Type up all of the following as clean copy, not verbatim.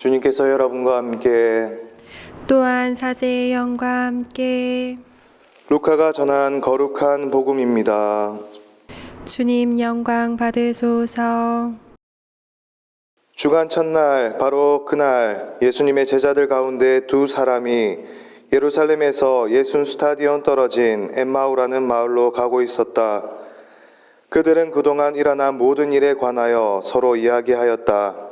주님께서 여러분과 함께 또한 사제의 영과 함께 루카가 전한 거룩한 복음입니다. 주님 영광 받으소서. 주간 첫날 바로 그날 예수님의 제자들 가운데 두 사람이 예루살렘에서 예순 스타디온 떨어진 엠마오라는 마을로 가고 있었다. 그들은 그동안 일어난 모든 일에 관하여 서로 이야기하였다.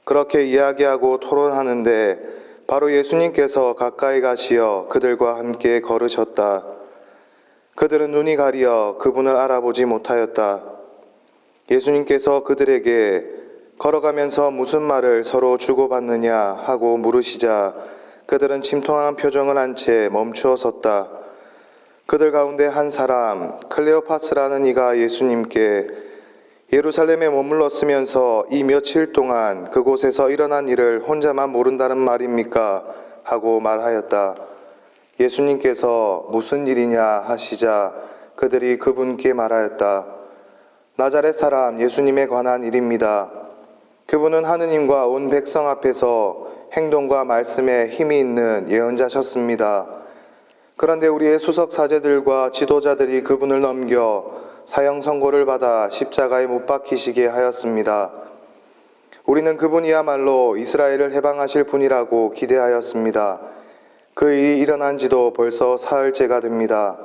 그렇게 이야기하고 토론하는데 바로 예수님께서 가까이 가시어 그들과 함께 걸으셨다. 그들은 눈이 가리어 그분을 알아보지 못하였다. 예수님께서 그들에게 걸어가면서 무슨 말을 서로 주고받느냐 하고 물으시자 그들은 침통한 표정을 한 채 멈추어 섰다. 그들 가운데 한 사람 클레오파스라는 이가 예수님께 예루살렘에 머물렀으면서 이 며칠 동안 그곳에서 일어난 일을 혼자만 모른다는 말입니까? 하고 말하였다. 예수님께서 무슨 일이냐 하시자 그들이 그분께 말하였다. 나자렛 사람 예수님에 관한 일입니다. 그분은 하느님과 온 백성 앞에서 행동과 말씀에 힘이 있는 예언자셨습니다. 그런데 우리의 수석 사제들과 지도자들이 그분을 넘겨 사형 선고를 받아 십자가에 못 박히시게 하였습니다. 우리는 그분이야말로 이스라엘을 해방하실 분이라고 기대하였습니다. 그 일이 일어난 지도 벌써 사흘째가 됩니다.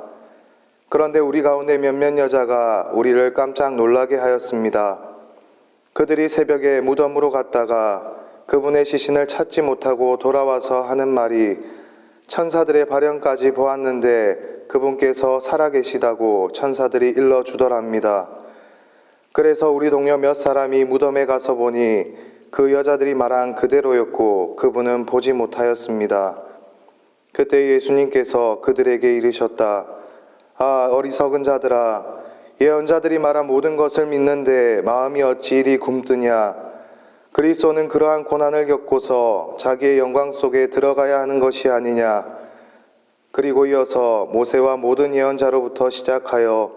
그런데 우리 가운데 몇몇 여자가 우리를 깜짝 놀라게 하였습니다. 그들이 새벽에 무덤으로 갔다가 그분의 시신을 찾지 못하고 돌아와서 하는 말이 천사들의 발현까지 보았는데 그분께서 살아계시다고 천사들이 일러주더랍니다. 그래서 우리 동료 몇 사람이 무덤에 가서 보니 그 여자들이 말한 그대로였고 그분은 보지 못하였습니다. 그때 예수님께서 그들에게 이르셨다. 아, 어리석은 자들아, 예언자들이 말한 모든 것을 믿는데 마음이 어찌 이리 굼뜨냐. 그리스도는 그러한 고난을 겪고서 자기의 영광 속에 들어가야 하는 것이 아니냐. 그리고 이어서 모세와 모든 예언자로부터 시작하여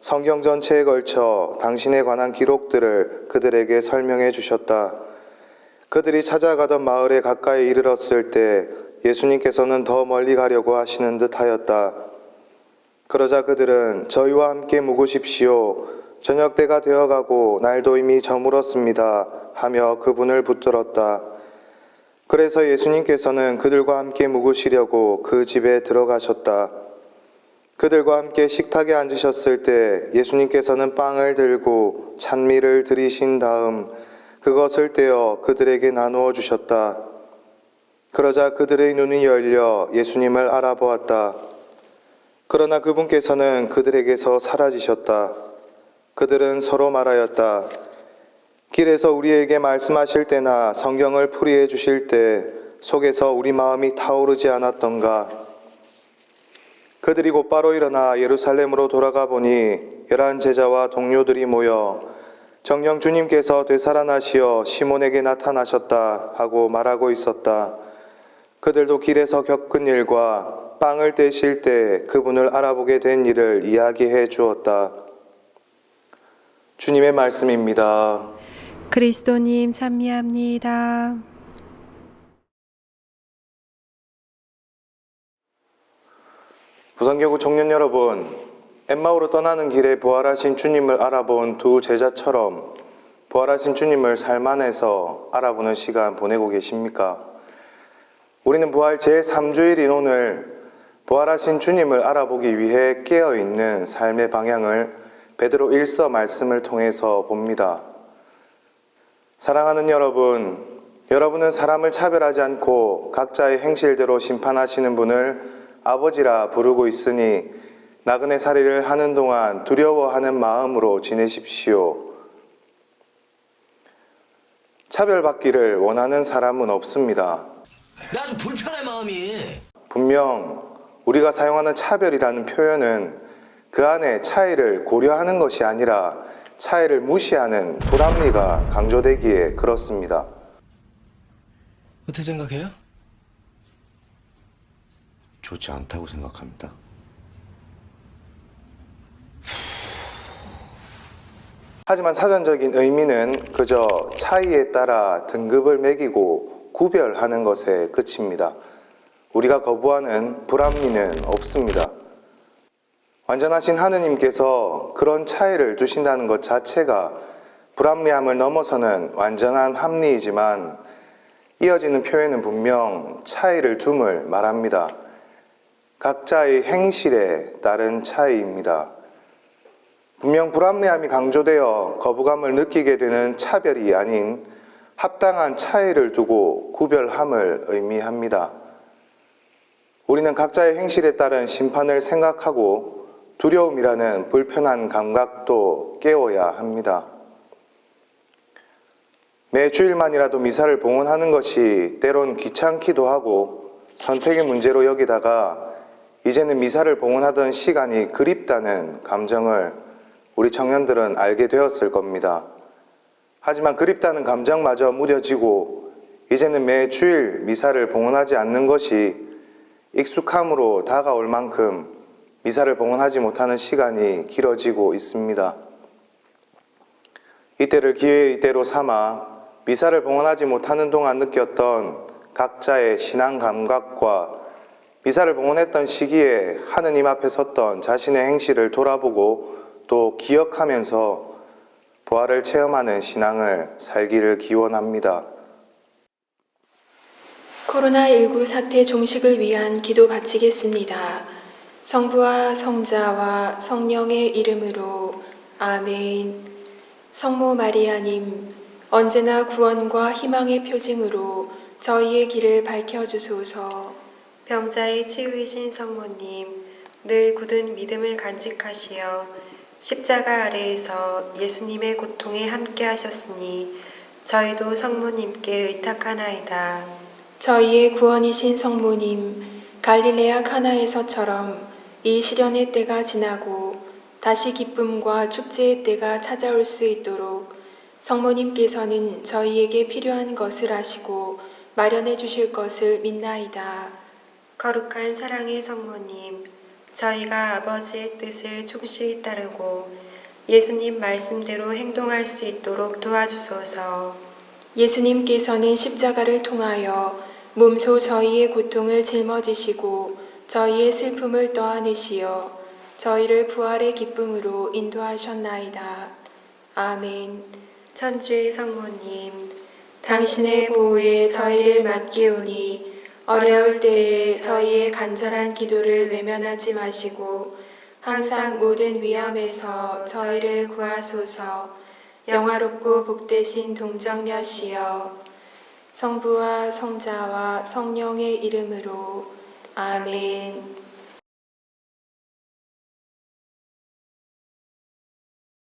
성경 전체에 걸쳐 당신에 관한 기록들을 그들에게 설명해 주셨다. 그들이 찾아가던 마을에 가까이 이르렀을 때 예수님께서는 더 멀리 가려고 하시는 듯 하였다. 그러자 그들은 저희와 함께 묵으십시오. 저녁 때가 되어가고 날도 이미 저물었습니다. 하며 그분을 붙들었다. 그래서 예수님께서는 그들과 함께 묵으시려고 그 집에 들어가셨다. 그들과 함께 식탁에 앉으셨을 때 예수님께서는 빵을 들고 찬미를 드리신 다음 그것을 떼어 그들에게 나누어 주셨다. 그러자 그들의 눈이 열려 예수님을 알아보았다. 그러나 그분께서는 그들에게서 사라지셨다. 그들은 서로 말하였다. 길에서 우리에게 말씀하실 때나 성경을 풀이해 주실 때 속에서 우리 마음이 타오르지 않았던가. 그들이 곧바로 일어나 예루살렘으로 돌아가 보니 11 제자와 동료들이 모여 정녕 주님께서 되살아나시어 시몬에게 나타나셨다 하고 말하고 있었다. 그들도 길에서 겪은 일과 빵을 떼실 때 그분을 알아보게 된 일을 이야기해 주었다. 주님의 말씀입니다. 그리스도님 찬미합니다. 부산교구 청년 여러분, 엠마오로 떠나는 길에 부활하신 주님을 알아본 두 제자처럼 부활하신 주님을 삶 안에서 알아보는 시간 보내고 계십니까? 우리는 부활 제3주일인 오늘 부활하신 주님을 알아보기 위해 깨어있는 삶의 방향을 베드로 1서 말씀을 통해서 봅니다. 사랑하는 여러분, 여러분은 사람을 차별하지 않고 각자의 행실대로 심판하시는 분을 아버지라 부르고 있으니 나그네 살이를 하는 동안 두려워하는 마음으로 지내십시오. 차별받기를 원하는 사람은 없습니다. 나 아주 불편해 마음이. 분명 우리가 사용하는 차별이라는 표현은 그 안에 차이를 고려하는 것이 아니라 차이를 무시하는 불합리가 강조되기에 그렇습니다. 어떻게 생각해요? 좋지 않다고 생각합니다. 하지만 사전적인 의미는 그저 차이에 따라 등급을 매기고 구별하는 것에 그칩니다. 우리가 거부하는 불합리는 없습니다. 완전하신 하느님께서 그런 차이를 두신다는 것 자체가 불합리함을 넘어서는 완전한 합리이지만 이어지는 표현은 분명 차이를 둠을 말합니다. 각자의 행실에 따른 차이입니다. 분명 불합리함이 강조되어 거부감을 느끼게 되는 차별이 아닌 합당한 차이를 두고 구별함을 의미합니다. 우리는 각자의 행실에 따른 심판을 생각하고 두려움이라는 불편한 감각도 깨워야 합니다. 매 주일만이라도 미사를 봉헌하는 것이 때론 귀찮기도 하고 선택의 문제로 여기다가 이제는 미사를 봉헌하던 시간이 그립다는 감정을 우리 청년들은 알게 되었을 겁니다. 하지만 그립다는 감정마저 무뎌지고 이제는 매 주일 미사를 봉헌하지 않는 것이 익숙함으로 다가올 만큼 미사를 봉헌하지 못하는 시간이 길어지고 있습니다. 이때를 기회의 때로 삼아 미사를 봉헌하지 못하는 동안 느꼈던 각자의 신앙 감각과 미사를 봉헌했던 시기에 하느님 앞에 섰던 자신의 행실을 돌아보고 또 기억하면서 부활을 체험하는 신앙을 살기를 기원합니다. 코로나19 사태 종식을 위한 기도 바치겠습니다. 성부와 성자와 성령의 이름으로 아멘. 성모 마리아님, 언제나 구원과 희망의 표징으로 저희의 길을 밝혀주소서. 병자의 치유이신 성모님, 늘 굳은 믿음을 간직하시어 십자가 아래에서 예수님의 고통에 함께 하셨으니 저희도 성모님께 의탁하나이다. 저희의 구원이신 성모님, 갈릴레아 가나에서처럼 이 시련의 때가 지나고 다시 기쁨과 축제의 때가 찾아올 수 있도록 성모님께서는 저희에게 필요한 것을 아시고 마련해 주실 것을 믿나이다. 거룩한 사랑의 성모님, 저희가 아버지의 뜻을 충실히 따르고 예수님 말씀대로 행동할 수 있도록 도와주소서. 예수님께서는 십자가를 통하여 몸소 저희의 고통을 짊어지시고 저희의 슬픔을 떠안으시어 저희를 부활의 기쁨으로 인도하셨나이다. 아멘. 천주의 성모님, 당신의 보호에 저희를 맡기오니 어려울 때에 저희의 간절한 기도를 외면하지 마시고 항상 모든 위험에서 저희를 구하소서. 영화롭고 복되신 동정녀시여, 성부와 성자와 성령의 이름으로 아멘.